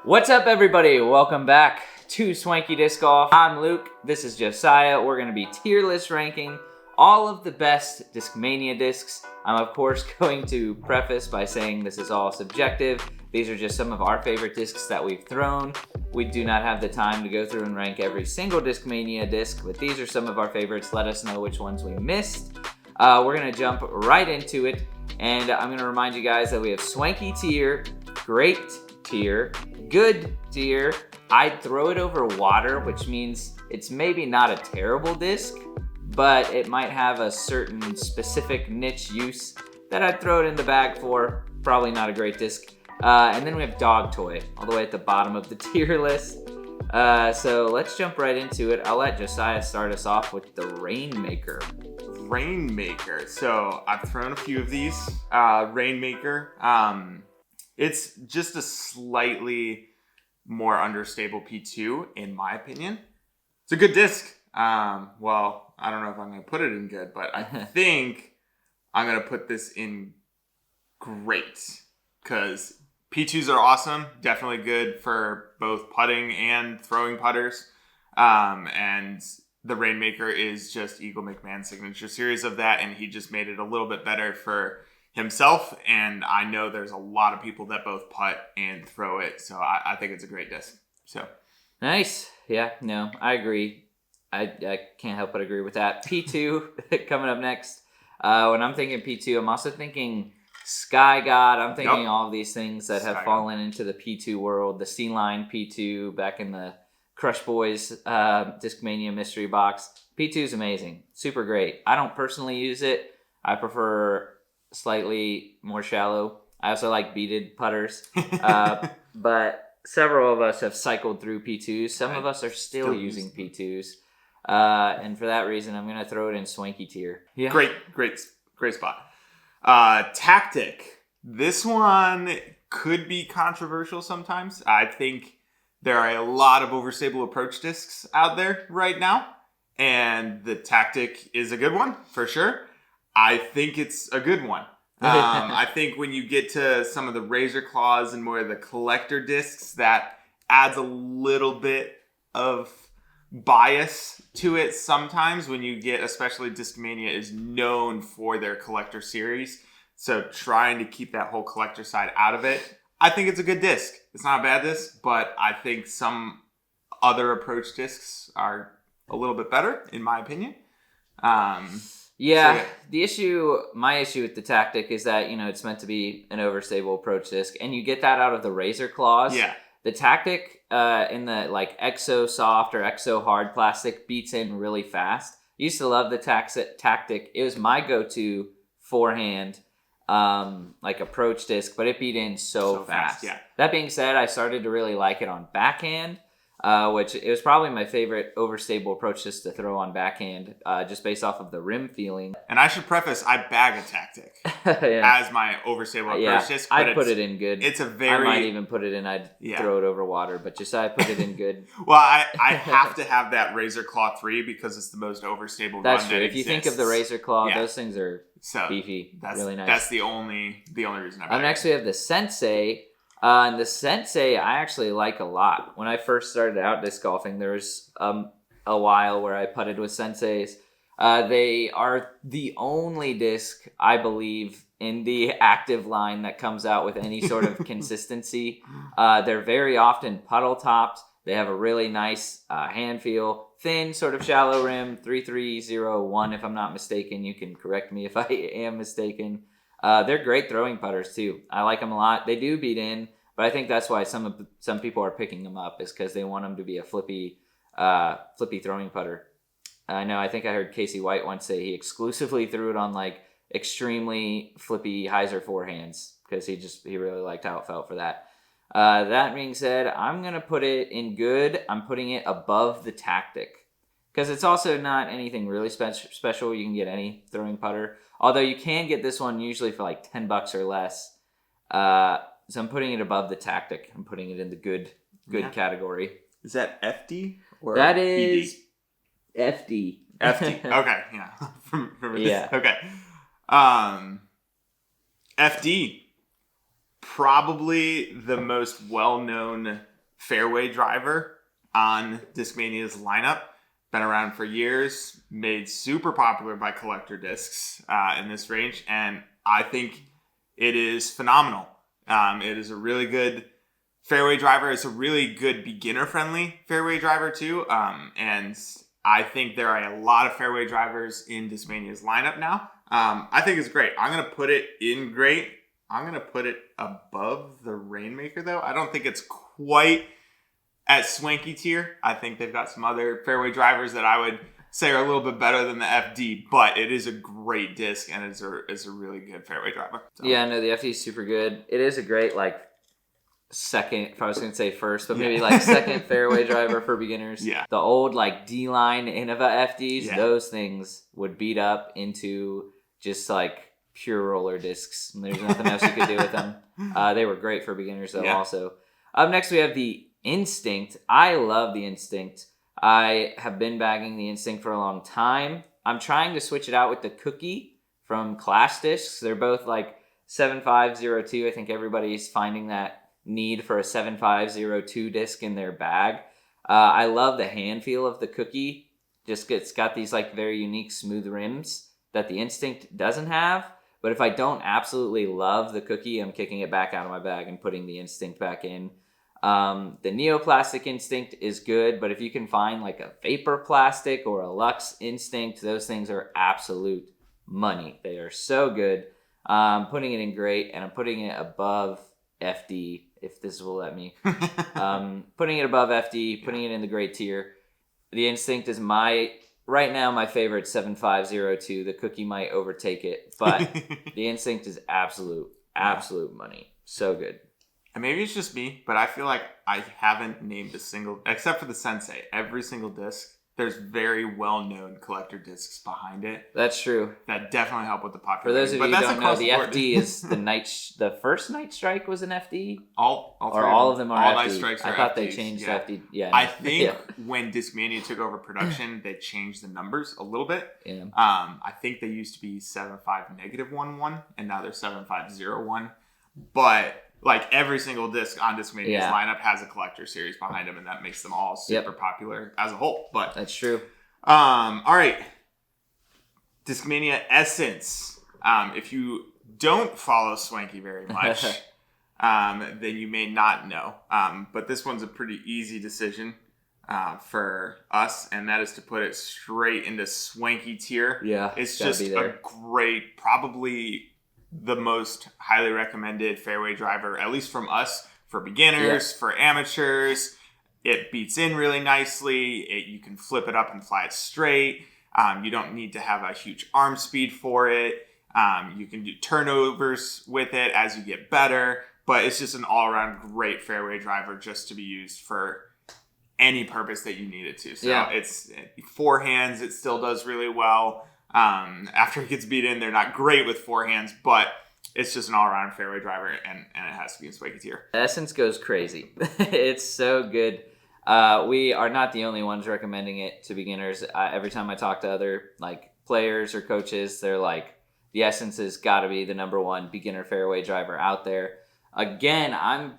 What's up, everybody? Welcome back to Swanky Disc Golf. I'm Luke. This is Josiah. We're going to be tier list ranking all of the best Discmania discs. I'm, of course, going to preface by saying this is all subjective. These are just some of our favorite discs that we've thrown. We do not have the time to go through and rank every single Discmania disc, but these are some of our favorites. Let us know which ones we missed. We're going to jump right into it, and I'm going to remind you guys that we have Swanky tier, Great tier, Good tier. I'd throw it over water, which means it's maybe not a terrible disc, but it might have a certain specific niche use that I'd throw it in the bag for. Probably not a great disc. And then we have Dog Toy, all the way at the bottom of the tier list. So let's jump right into it. I'll let Josiah start us off with the Rainmaker. Rainmaker. So I've thrown a few of these. Rainmaker. It's just a slightly more understable P2, in my opinion. It's a good disc. Well, I don't know if I'm going to put it in good, but I think I'm going to put this in great, because P2s are awesome. Definitely good for both putting and throwing putters. And the Rainmaker is just Eagle McMahon's signature series of that, and he just made it a little bit better for himself, and I know there's a lot of people that both putt and throw it, so I think it's a great disc. So nice. Yeah, no, I agree. I can't help but agree with that. P2 coming up next. When I'm thinking P2, I'm also thinking Sky God. I'm thinking all of these things that have fallen into the P2 world. The C-Line P2 back in the Crush Boys Discmania mystery box. P2 is amazing. Super great. I don't personally use it. I prefer slightly more shallow. I also like beaded putters. But several of us have cycled through P2s. Some of us are still using P2s. And for that reason, I'm going to throw it in Swanky tier. Yeah. Great spot. Tactic. This one could be controversial sometimes. I think there are a lot of overstable approach discs out there right now, and the Tactic is a good one for sure. I think it's a good one. I think when you get to some of the Razor Claws and more of the collector discs, that adds a little bit of bias to it sometimes when you get, especially Discmania is known for their collector series. So trying to keep that whole collector side out of it, I think it's a good disc. It's not a bad disc, but I think some other approach discs are a little bit better, in my opinion. Yeah, my issue with the Tactic is that, it's meant to be an overstable approach disc, and you get that out of the Razor Claws. Yeah. The Tactic in the Exo Soft or Exo Hard plastic beats in really fast. I used to love the Tactic. It was my go-to forehand approach disc, but it beat in so fast. Yeah. That being said, I started to really like it on backhand. Which it was probably my favorite overstable approach just to throw on backhand, just based off of the rim feeling. And I should preface, I bag a Tactic as my overstable approach disc. But I'd put it in good. I might even put it in, I'd throw it over water, but just I put it in good. Well, I have to have that Razor Claw 3 because it's the most overstable That's run true. that If you exists. think of the Razor Claw, those things are beefy. That's really nice. That's the only reason I bag it. Next we have the Sensei. And the Sensei I actually like a lot. When I first started out disc golfing, there was a while where I putted with Senseis. They are the only disc, I believe, in the active line that comes out with any sort of consistency. They're very often puddle topped. They have a really nice hand feel. Thin, sort of shallow rim, 3301 if I'm not mistaken. You can correct me if I am mistaken. They're great throwing putters too. I like them a lot. They do beat in, but I think that's why some people are picking them up, is because they want them to be a flippy throwing putter. I think I heard Casey White once say he exclusively threw it on extremely flippy hyzer forehands because he really liked how it felt for that. That being said, I'm gonna put it in good. I'm putting it above the Tactic because it's also not anything really special. You can get any throwing putter. Although you can get this one usually for $10 or less. So I'm putting it above the Tactic. I'm putting it in the good category. Is that FD or that is FD? FD. Okay, yeah. Yeah. Okay. FD. Probably the most well-known fairway driver on Discmania's lineup. Been around for years, made super popular by collector discs in this range, and I think it is phenomenal. It is a really good fairway driver. It's a really good beginner-friendly fairway driver too, and I think there are a lot of fairway drivers in Discmania's lineup now. I think it's great. I'm going to put it in great. I'm going to put it above the Rainmaker, though. I don't think it's quite at Swanky tier. I think they've got some other fairway drivers that I would say are a little bit better than the FD, but it is a great disc and it's a really good fairway driver. So. Yeah, no, the FD is super good. It is a great, second, if I was going to say first, but maybe second fairway driver for beginners. Yeah. The old D-line Innova FDs, Yeah. those things would beat up into just pure roller discs. There's nothing else you could do with them. They were great for beginners though also. Up next we have the Instinct. I love the Instinct. I have been bagging the Instinct for a long time. I'm trying to switch it out with the Cookie from Clash Discs. They're both 7502. I think everybody's finding that need for a 7502 disc in their bag. I love the hand feel of the Cookie. It's got these very unique smooth rims that the Instinct doesn't have. But if I don't absolutely love the Cookie, I'm kicking it back out of my bag and putting the Instinct back in. The Neoplastic Instinct is good, but if you can find a Vapor Plastic or a Lux Instinct, those things are absolute money. They are so good. I'm putting it in great, and I'm putting it above FD, if this will let me. Putting it above FD, putting it in the great tier. The Instinct is right now my favorite 7502. The Cookie might overtake it, but the Instinct is absolute money. So good. And maybe it's just me, but I feel like I haven't named a single, except for the Sensei, every single disc. There's very well-known collector discs behind it. That's true. That definitely help with the For popularity. those of you who don't know, the FD is the first Night Strike was an FD? All of them are all FD. Night Strikes are I thought FDs, they changed FD. Yeah. I think when Discmania took over production, they changed the numbers a little bit. Yeah. I think they used to be 75-11, and now they're 7501. But every single disc on Discmania's lineup has a collector series behind them, and that makes them all super popular as a whole. But that's true. All right, Discmania Essence. If you don't follow Swanky very much, then you may not know. But this one's a pretty easy decision for us, and that is to put it straight into Swanky tier. Yeah, it's just a great, probably the most highly recommended fairway driver, at least from us, for beginners, for amateurs. It beats in really nicely. You can flip it up and fly it straight. You don't need to have a huge arm speed for it. You can do turnovers with it as you get better, but it's just an all-around great fairway driver just to be used for any purpose that you need it to. So it's forehands, it still does really well. After it gets beat in, they're not great with forehands, but it's just an all-around fairway driver, and it has to be in Swanky tier. Essence goes crazy. It's so good. We are not the only ones recommending it to beginners. Every time I talk to other players or coaches, they're the Essence has got to be the number one beginner fairway driver out there. Again, I'm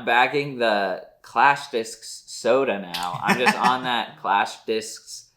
bagging the Clash Discs soda now. I'm just on that Clash Discs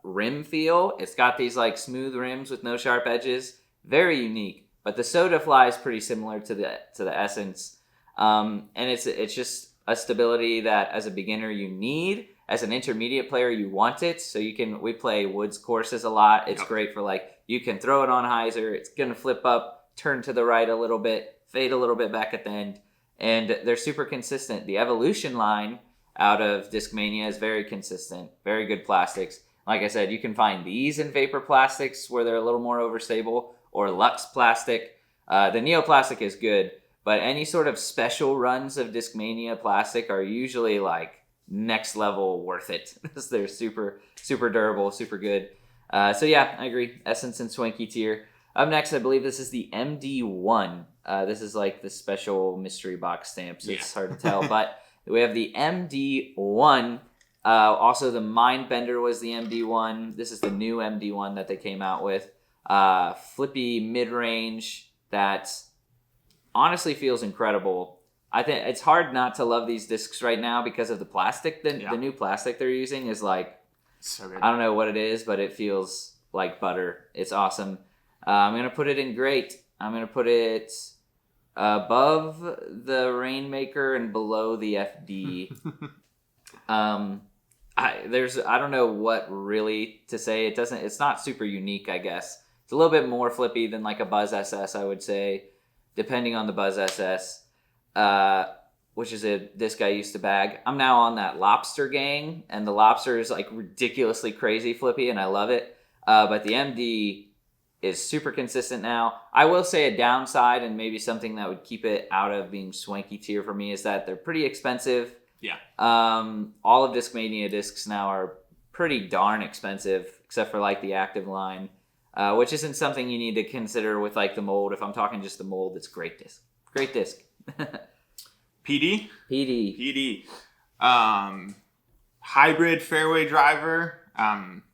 rim feel. It's got these smooth rims with no sharp edges. Very unique. But the soda fly is pretty similar to the Essence. And it's just a stability that as a beginner you need. As an intermediate player you want it. So we play woods courses a lot. It's great for you can throw it on hyzer. It's gonna flip up, turn to the right a little bit, fade a little bit back at the end. And they're super consistent. The Evolution line out of Discmania is very consistent. Very good plastics. Like I said, you can find these in Vapor Plastics where they're a little more overstable, or Lux Plastic. The Neoplastic is good, but any sort of special runs of Discmania plastic are usually next level worth it. They're super, super durable, super good. So yeah, I agree. Essence and Swanky tier. Up next, I believe this is the MD1. This is the special mystery box stamp, so it's hard to tell. But we have the MD1. Also, the Mindbender was the MD1. This is the new MD1 that they came out with. Flippy mid-range that honestly feels incredible. I think it's hard not to love these discs right now because of the plastic. The new plastic they're using is like, so good. I don't know what it is, but it feels like butter. It's awesome. I'm going to put it in great. I'm going to put it above the Rainmaker and below the FD. I don't know what really to say. It's not super unique, I guess. It's a little bit more flippy than like a Buzz SS, I would say, depending on the Buzz SS, which is a disc I used to bag. I'm now on that Lobster gang, and the Lobster is like ridiculously crazy flippy, and I love it. But the MD is super consistent now. I will say a downside, and maybe something that would keep it out of being Swanky tier for me, is that they're pretty expensive. Yeah. All of Discmania discs now are pretty darn expensive, except for like the active line, which isn't something you need to consider with like the mold. If I'm talking just the mold, it's great disc. Great disc. PD? PD. Hybrid fairway driver.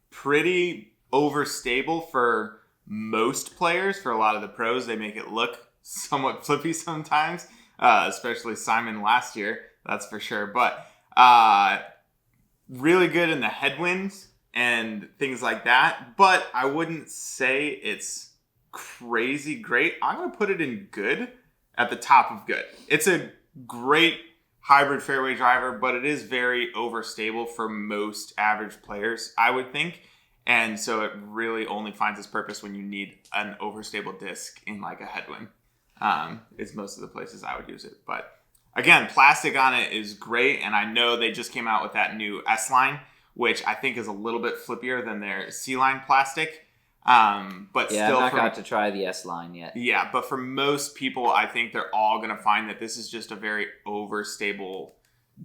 Pretty overstable for most players. For a lot of the pros, they make it look somewhat flippy sometimes, especially Simon last year. That's for sure. But really good in the headwinds and things like that. But I wouldn't say it's crazy great. I'm going to put it in good at the top of good. It's a great hybrid fairway driver, but it is very overstable for most average players, I would think. And so it really only finds its purpose when you need an overstable disc in like a headwind. Is most of the places I would use it. But again, plastic on it is great, and I know they just came out with that new S line, which I think is a little bit flippier than their C line plastic. But yeah, still, I've not got to try the S line yet. Yeah, but for most people, I think they're all going to find that this is just a very overstable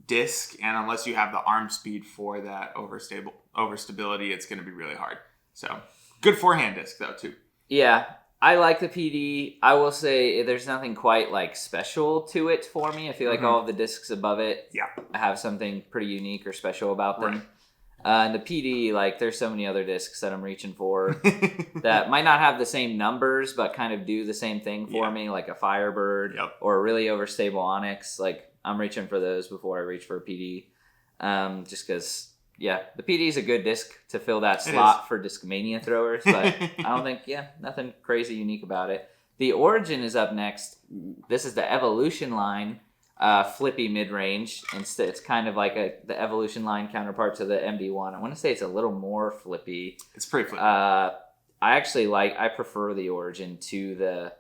disc, and unless you have the arm speed for that overstability, it's going to be really hard. So good forehand disc though too. Yeah. I like the PD. I will say there's nothing quite like special to it for me. I feel like all of the discs above it have something pretty unique or special about them. Right. And the PD, like there's so many other discs that I'm reaching for that might not have the same numbers, but kind of do the same thing for me, like a Firebird or a really overstable Onyx. Like I'm reaching for those before I reach for a PD. Just because... Yeah, the PD is a good disc to fill that slot for Discmania throwers, but I don't think, nothing crazy unique about it. The Origin is up next. This is the Evolution line, flippy mid-range. Instead, it's kind of like the Evolution line counterpart to the MD1. I want to say it's a little more flippy. It's pretty flippy. I prefer the Origin to the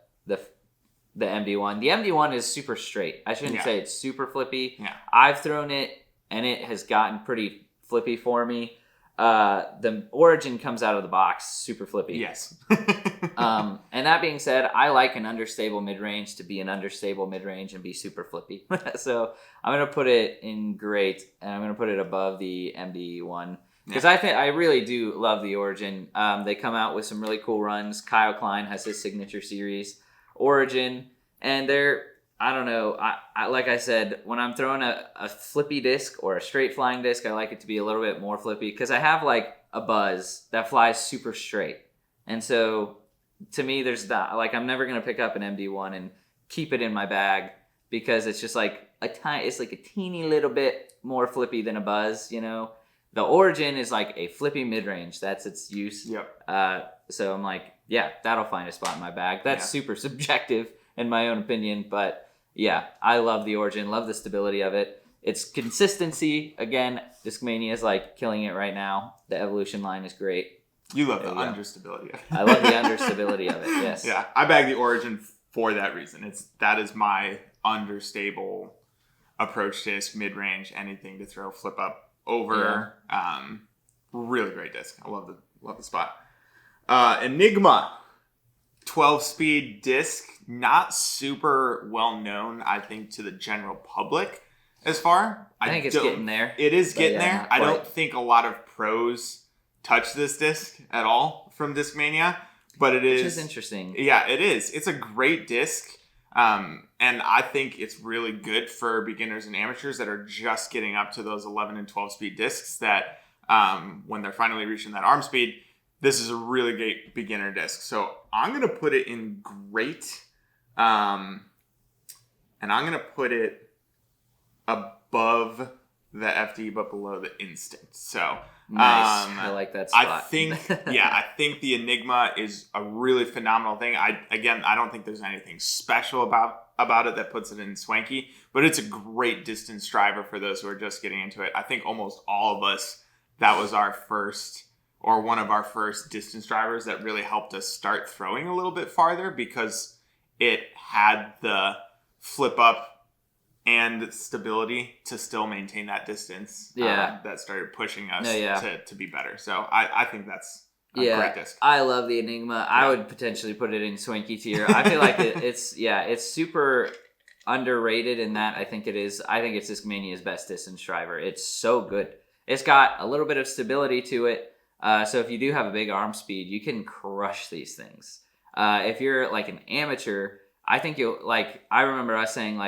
MD1. The MD1 is super straight. I shouldn't say it's super flippy. Yeah. I've thrown it, and it has gotten pretty flippy for me. The Origin comes out of the box super flippy. Yes. And that being said, I like an understable mid-range to be an understable mid-range and be super flippy. So I'm going to put it in great, and I'm going to put it above the MD1. Because I really do love the Origin. They come out with some really cool runs. Kyle Klein has his signature series, Origin, and they're, I don't know. I like I said, when I'm throwing a flippy disc or a straight flying disc, I like it to be a little bit more flippy because I have like a Buzz that flies super straight. And so to me, there's that. Like I'm never going to pick up an MD1 and keep it in my bag because it's just like it's like a teeny little bit more flippy than a Buzz, you know? The Origin is like a flippy mid-range. That's its use. Yep. So I'm like, yeah, that'll find a spot in my bag. That's super subjective in my own opinion, but yeah, I love the Origin, love the stability of it. Its consistency, again, Discmania is like killing it right now. The Evolution line is great. You love the understability of it. I love the understability of it, yes. Yeah, I bag the Origin for that reason. That is my understable approach disc, mid-range, anything to throw flip up over. Really great disc. I love the spot. Enigma. 12-speed disc, not super well known, I think, to the general public as far. I think it's getting there. It is getting there. I don't think a lot of pros touch this disc at all from Discmania, but it is. Which is interesting. Yeah, it is. It's a great disc, and I think it's really good for beginners and amateurs that are just getting up to those 11 and 12-speed discs that when they're finally reaching that arm speed, this is a really great beginner disc. So I'm going to put it in great. and I'm going to put it above the FD but below the Instinct. So nice. I like that spot. I think the Enigma is a really phenomenal thing. I don't think there's anything special about it that puts it in Swanky, but it's a great distance driver for those who are just getting into it. I think almost all of us, that was our first or one of our first distance drivers that really helped us start throwing a little bit farther because it had the flip up and stability to still maintain that distance. That started pushing us to be better. So I think that's a great disc. I love the Enigma. I would potentially put it in Swanky tier. I feel like it's super underrated in that I think it's Discmania's best distance driver. It's so good. It's got a little bit of stability to it. So if you do have a big arm speed, you can crush these things. If you're like an amateur, I think I remember us saying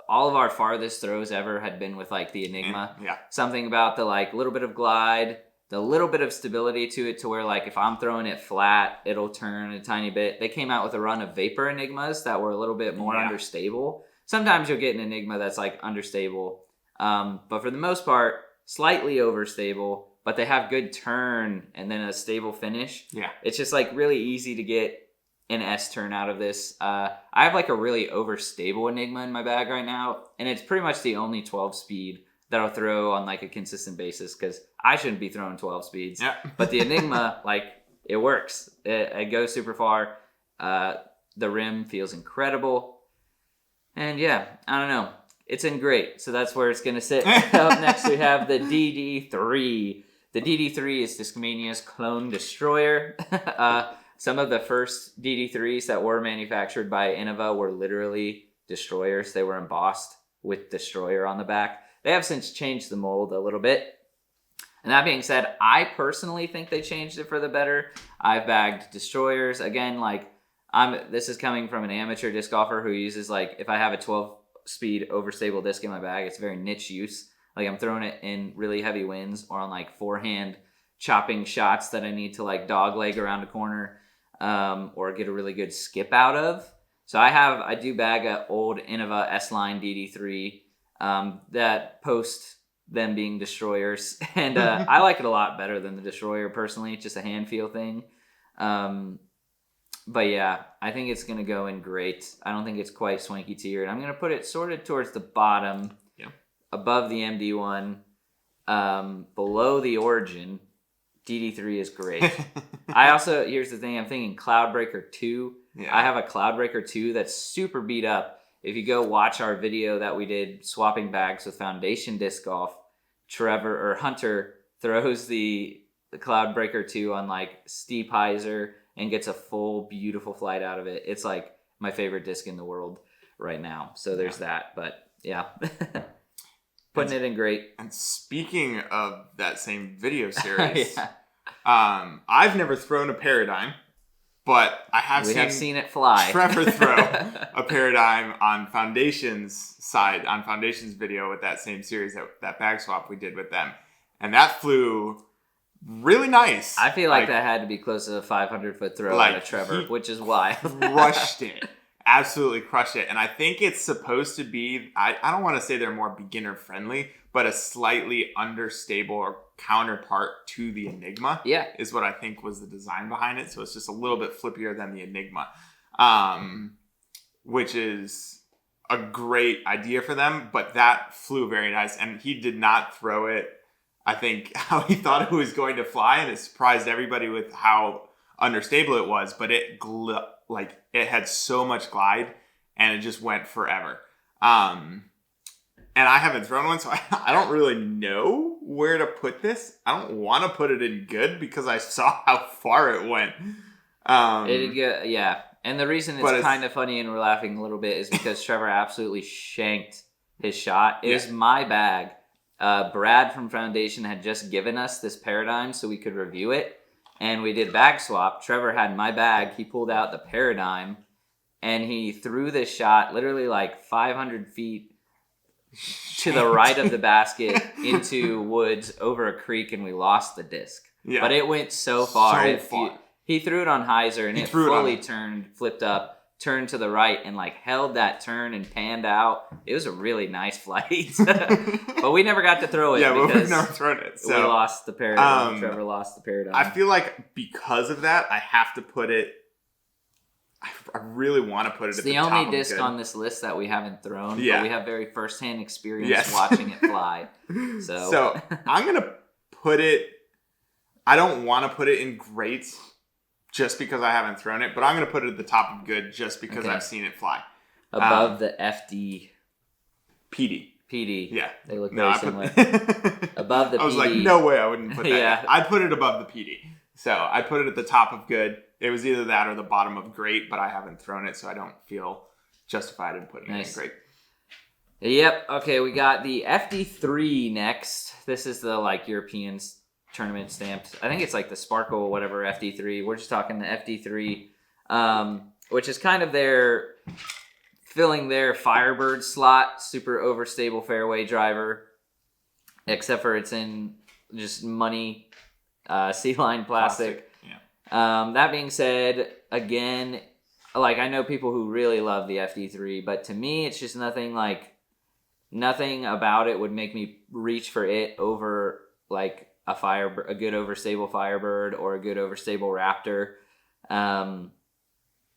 all of our farthest throws ever had been with like the Enigma. Yeah. Something about the like little bit of glide, the little bit of stability to it to where like if I'm throwing it flat, it'll turn a tiny bit. They came out with a run of Vapor Enigmas that were a little bit more understable. Sometimes you'll get an Enigma that's like understable. But for the most part, slightly overstable, but they have good turn and then a stable finish. Yeah. It's just like really easy to get an S turn out of this. I have like a really overstable Enigma in my bag right now, and it's pretty much the only 12 speed that I'll throw on like a consistent basis because I shouldn't be throwing 12 speeds. Yeah. But the Enigma, like, it works. It goes super far. The rim feels incredible. And yeah, I don't know. It's in great. So that's where it's going to sit. Up next, we have the DD3. The DD3 is Discmania's clone destroyer. Some of the first DD3s that were manufactured by Enigma were literally destroyers. They were embossed with destroyer on the back. They have since changed the mold a little bit. And that being said, I personally think they changed it for the better. I've bagged destroyers. Again, this is coming from an amateur disc golfer who uses if I have a 12-speed overstable disc in my bag, it's very niche use. Like I'm throwing it in really heavy winds or on forehand chopping shots that I need to dog leg around a corner. Or get a really good skip out of. So I do bag a old Enigma S-Line DD3 that post them being destroyers. And I like it a lot better than the destroyer personally. It's just a hand feel thing. But yeah, I think it's going to go in great. I don't think it's quite Swanky tiered. I'm going to put it sorted towards the bottom, above the MD1, below the Origin. DD3 is great. Here's the thing, I'm thinking Cloudbreaker 2. Yeah. I have a Cloudbreaker 2 that's super beat up. If you go watch our video that we did swapping bags with Foundation Disc Golf, Hunter throws the Cloudbreaker 2 on steep hyzer and gets a full beautiful flight out of it. It's my favorite disc in the world right now. So there's that, but yeah. Putting it in great. And speaking of that same video series, I've never thrown a Paradigm, but I have seen it fly. Trevor throw a Paradigm on Foundation's side, on Foundation's video with that same series, that bag swap we did with them. And that flew really nice. I feel like that had to be close to a 500-foot throw out of Trevor, which is why. Crushed it. Absolutely crushed it. And I think it's supposed to be, I don't want to say they're more beginner friendly, but a slightly understable or counterpart to the Enigma is what I think was the design behind it. So it's just a little bit flippier than the Enigma, which is a great idea for them, but that flew very nice. And he did not throw it, I think, how he thought it was going to fly, and it surprised everybody with how understable it was, but it had so much glide and it just went forever. And I haven't thrown one, so I don't really know where to put this. I don't want to put it in good because I saw how far it went. It did good, yeah. And the reason it's kind of funny and we're laughing a little bit is because Trevor absolutely shanked his shot. It was my bag. Brad from Foundation had just given us this Paradigm so we could review it. And we did bag swap. Trevor had my bag. He pulled out the Paradigm and he threw this shot literally 500 feet to the right of the basket into woods over a creek, and we lost the disc. Yeah. But it went so far. He threw it on hyzer and it fully turned, flipped up, turned to the right and like held that turn and panned out. It was a really nice flight. But we never got to throw it. Yeah, but because we've never thrown it. So we lost the paradigm. Trevor lost the paradigm. I feel like because of that, I have to put it. I really want to put it it's at the the top only of disc good. on this list that we haven't thrown. Yeah. But we have very firsthand experience Yes. watching it fly. So I'm going to put it. I don't want to put it in great just because I haven't thrown it, but I'm going to put it at the top of good just because I've seen it fly. Above the FD. PD. Yeah. They look very similar. Above the PD. I was like, no way I wouldn't put that. Yeah. I'd put it above the PD. So I put it at the top of good. It was either that or the bottom of great, but I haven't thrown it, so I don't feel justified in putting it in great. Yep. Okay, we got the FD3 next. This is the like European tournament stamped. I think it's like the Sparkle whatever FD3. We're just talking the FD3, which is kind of their filling their Firebird slot, super overstable fairway driver, except for it's in just money C-line plastic. Yeah. That being said, again, like I know people who really love the FD3, but to me, it's just nothing about it would make me reach for it over like a good overstable Firebird or a good overstable Raptor.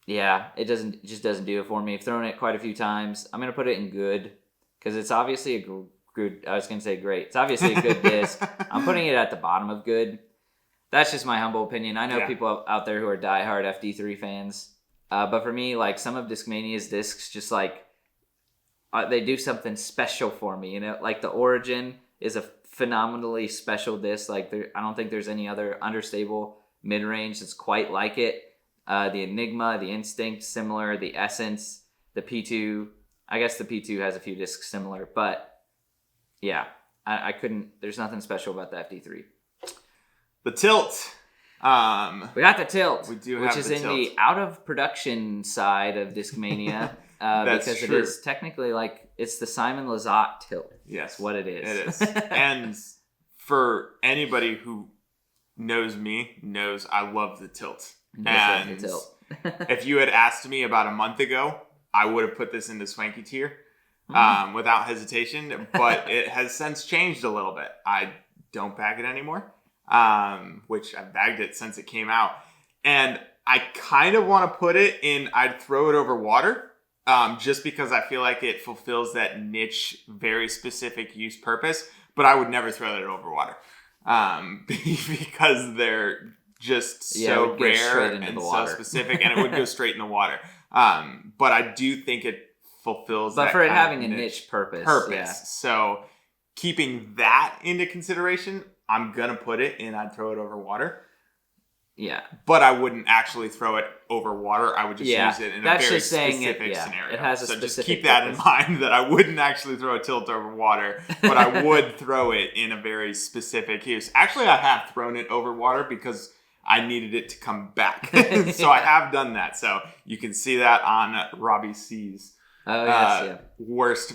Yeah, it just doesn't do it for me. I've thrown it quite a few times. I'm gonna put it in good because it's obviously a good. I was gonna say great. It's obviously a good disc. I'm putting it at the bottom of good. That's just my humble opinion. I know people out there who are diehard FD3 fans, but for me, like some of Discmania's discs, just like they do something special for me. You know, like the Origin is a phenomenally special disc. Like I don't think there's any other understable mid range that's quite like it. The Enigma, the Instinct, similar. The Essence, the P2. I guess the P2 has a few discs similar, but yeah, I couldn't. There's nothing special about the FD3. The Tilt. We got the Tilt, We do which have is the in Tilt. the out of production side of Discmania, because true. it is technically like it's the Simon Lizotte Tilt. Yes, That's what it is. It is. And for anybody who knows me, knows I love the Tilt. And the Tilt. if you had asked me about a month ago, I would have put this into Swanky tier without hesitation. But it has since changed a little bit. I don't bag it anymore, which I've bagged it since it came out. And I kind of want to put it in I'd throw it over water just because I feel like it fulfills that niche, very specific use purpose. But I would never throw it over water because they're just so rare and so specific, and it would go straight in the water. But I do think it fulfills but that for it kind having of a niche purpose. Yeah. So keeping that into consideration, I'm gonna put it in I'd throw it over water. Yeah. But I wouldn't actually throw it over water. I would just use it in a very specific scenario. It has a so specific just keep that in mind that I wouldn't actually throw a Tilt over water, but I would throw it in a very specific use. Actually, I have thrown it over water because I needed it to come back. So I have done that. So you can see that on Robbie C's worst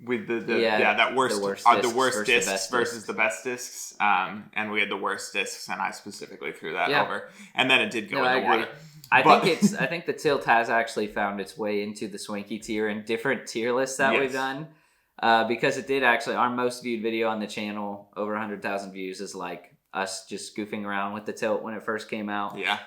with the worst discs versus the best discs. And we had the worst discs, and I specifically threw that over. And then it did go in the water. I think the Tilt has actually found its way into the Swanky tier and different tier lists that we've done. Because it did actually, our most viewed video on the channel, over 100,000 views, is like us just goofing around with the Tilt when it first came out. Yeah.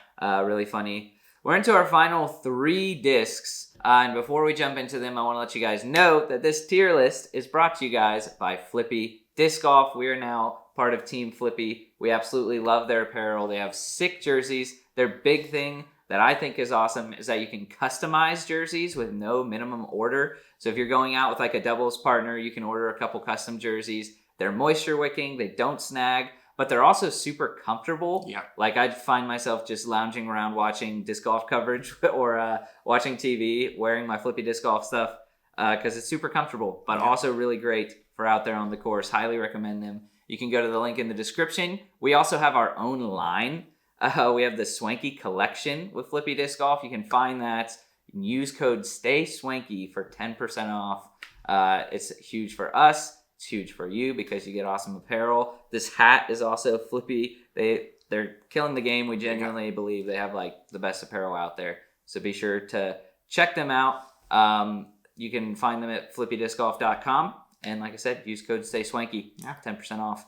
Really funny. We're into our final 3 discs. And before we jump into them, I want to let you guys know that this tier list is brought to you guys by Flippy Disc Golf. We are now part of Team Flippy. We absolutely love their apparel. They have sick jerseys. Their big thing that I think is awesome is that you can customize jerseys with no minimum order. So if you're going out with like a doubles partner, you can order a couple custom jerseys. They're moisture wicking. They don't snag. But they're also super comfortable. Yeah. Like I'd find myself just lounging around watching disc golf coverage or watching TV, wearing my Flippy disc golf stuff because it's super comfortable, but also really great for out there on the course. Highly recommend them. You can go to the link in the description. We also have our own line. We have the Swanky collection with Flippy disc golf. You can find that. You can use code STAYSWANKY for 10% off. It's huge for us. It's huge for you because you get awesome apparel. This hat is also Flippy. They're killing the game. We genuinely believe they have like the best apparel out there. So be sure to check them out. You can find them at flippydiscgolf.com. And like I said, use code STAYSWANKY, 10% off.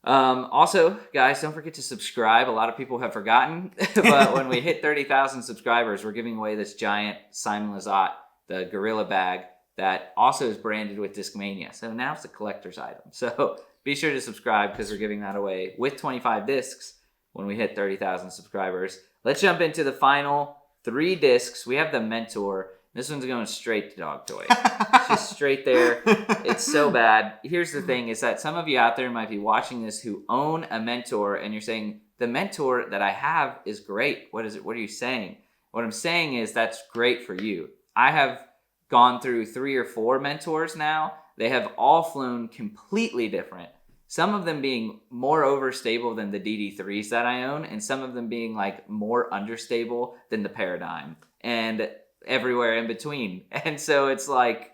Also, guys, don't forget to subscribe. A lot of people have forgotten, but when we hit 30,000 subscribers, we're giving away this giant Simon Lizotte, the Gorilla Bag, that also is branded with Discmania. So now it's a collector's item. So be sure to subscribe because we're giving that away with 25 discs when we hit 30,000 subscribers. Let's jump into the final 3 discs. We have the Mentor. This one's going straight to Dog Toy. It's just straight there. It's so bad. Here's the thing is that some of you out there might be watching this who own a Mentor and you're saying, the Mentor that I have is great. What is it? What are you saying? What I'm saying is that's great for you. I have gone through 3 or 4 Mentors now. They have all flown completely different. Some of them being more overstable than the DD3s that I own, and some of them being like more understable than the Paradigm. And everywhere in between. And so it's like,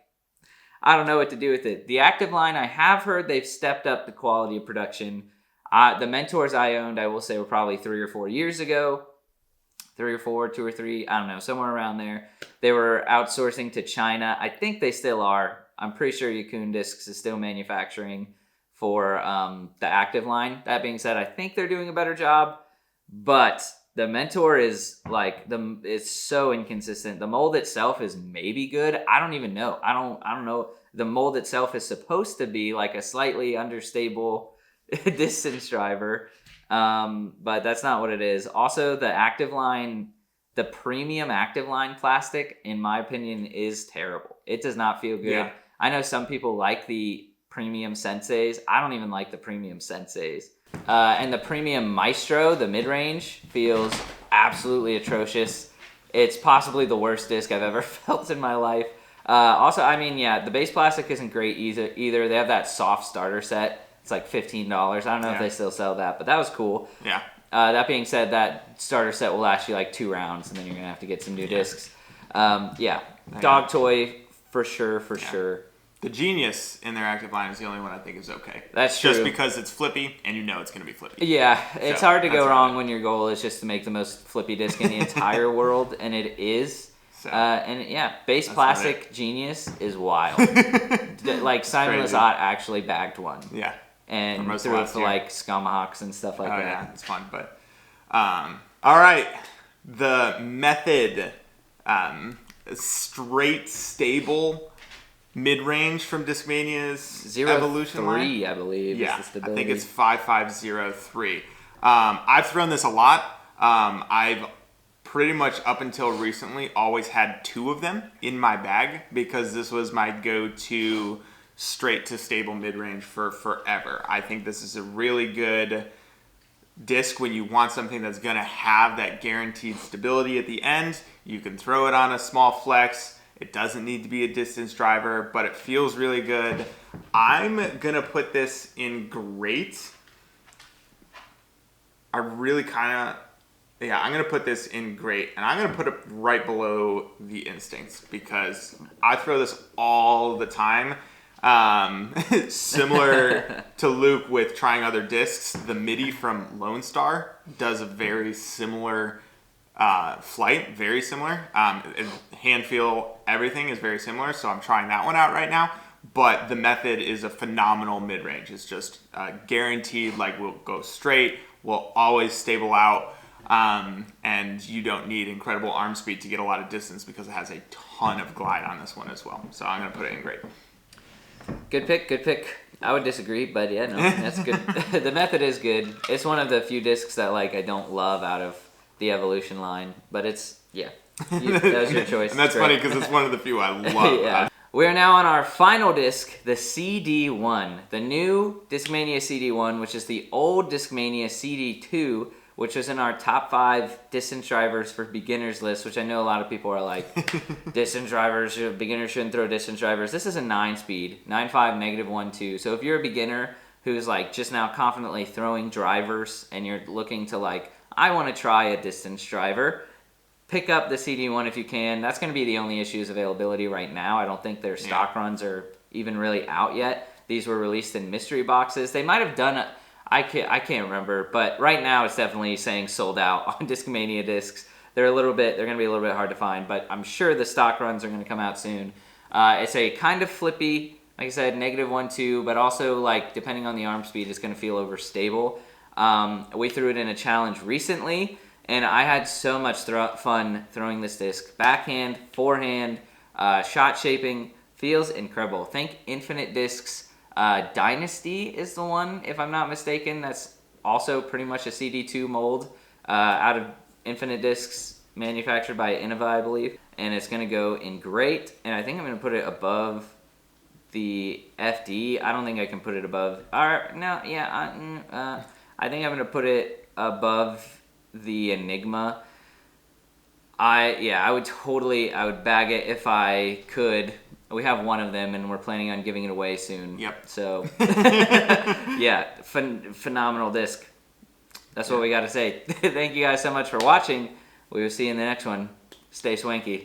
I don't know what to do with it. The Active line, I have heard they've stepped up the quality of production. The Mentors I owned, I will say, were probably 3 or 4 years ago. 3 or 4, 2 or 3, I don't know, somewhere around there. They were outsourcing to China. I think they still are. I'm pretty sure Yukon Discs is still manufacturing for the Active line. That being said, I think they're doing a better job, but the Mentor is like it's so inconsistent. The mold itself is maybe good. I don't even know. I don't know. The mold itself is supposed to be like a slightly understable distance driver, but that's not what it is. Also, the Active line, the premium Active line plastic, in my opinion, is terrible. It does not feel good. Yeah. I know some people like the premium Senseis. I don't even like the premium Senseis. And the premium Maestro, the mid-range, feels absolutely atrocious. It's possibly the worst disc I've ever felt in my life. Also, I mean, yeah, the base plastic isn't great either. They have that soft starter set. It's like $15. I don't know if they still sell that, but that was cool. Yeah. That being said, that starter set will last you like 2 rounds, and then you're going to have to get some new discs. Dog Toy, for sure. The Genius in their Active line is the only one I think is okay. That's true. Just because it's flippy, and you know it's going to be flippy. Yeah, it's hard to go wrong when your goal is just to make the most flippy disc in the entire world, and it is. So, base plastic Genius is wild. Like Simon Lizotte actually bagged one. Yeah. And threw it for like Scumhawks and stuff like that. Yeah, it's fun. But all right, the Method, straight stable mid-range from Discmania's Evolution line. I believe. Yeah, I think it's 5503. I've thrown this a lot. I've pretty much up until recently always had 2 of them in my bag because this was my go-to straight to stable mid-range for forever. I think this is a really good disc when you want something that's going to have that guaranteed stability at the end. You can throw it on a small flex. It doesn't need to be a distance driver, but it feels really good. I'm going to put this in great. I'm going to put this in great, and I'm going to put it right below the Instincts because I throw this all the time. Similar to Luke with trying other discs, the MIDI from Lone Star does a very similar flight, very similar. Hand feel, everything is very similar, so I'm trying that one out right now. But the Method is a phenomenal mid-range. It's just guaranteed, like we'll go straight, we'll always stable out, and you don't need incredible arm speed to get a lot of distance because it has a ton of glide on this one as well. So I'm going to put it in great. Good pick. I would disagree, but yeah, no, that's good. The Method is good. It's one of the few discs that like I don't love out of the Evolution line, but it's, that was your choice. And that's funny because it's one of the few I love. Yeah. We are now on our final disc, the CD1. The new Discmania CD1, which is the old Discmania CD2, which was in our top 5 distance drivers for beginners list, which I know a lot of people are like, distance drivers, beginners shouldn't throw distance drivers. This is a 9-speed, 9.5, -1.2. So if you're a beginner who's like just now confidently throwing drivers and you're looking to like, I want to try a distance driver, pick up the CD1 if you can. That's going to be the only issue is availability right now. I don't think their stock runs are even really out yet. These were released in mystery boxes. They might have done I can't remember, but right now it's definitely saying sold out on Discmania Discs. they're going to be a little bit hard to find, but I'm sure the stock runs are going to come out soon. It's a kind of flippy, like I said, -1-2, but also like depending on the arm speed, it's going to feel overstable. We threw it in a challenge recently, and I had so much fun throwing this disc. Backhand, forehand, shot shaping, feels incredible. Think Infinite Discs Dynasty is the one, if I'm not mistaken. That's also pretty much a CD2 mold out of Infinite Discs, manufactured by Enigma, I believe. And it's going to go in great, and I think I'm going to put it above the FD. I don't think I can put it above. I think I'm going to put it above the Enigma. I would bag it if I could. We have one of them, and we're planning on giving it away soon. Yep. So, phenomenal disc. That's what we got to say. Thank you guys so much for watching. We will see you in the next one. Stay swanky.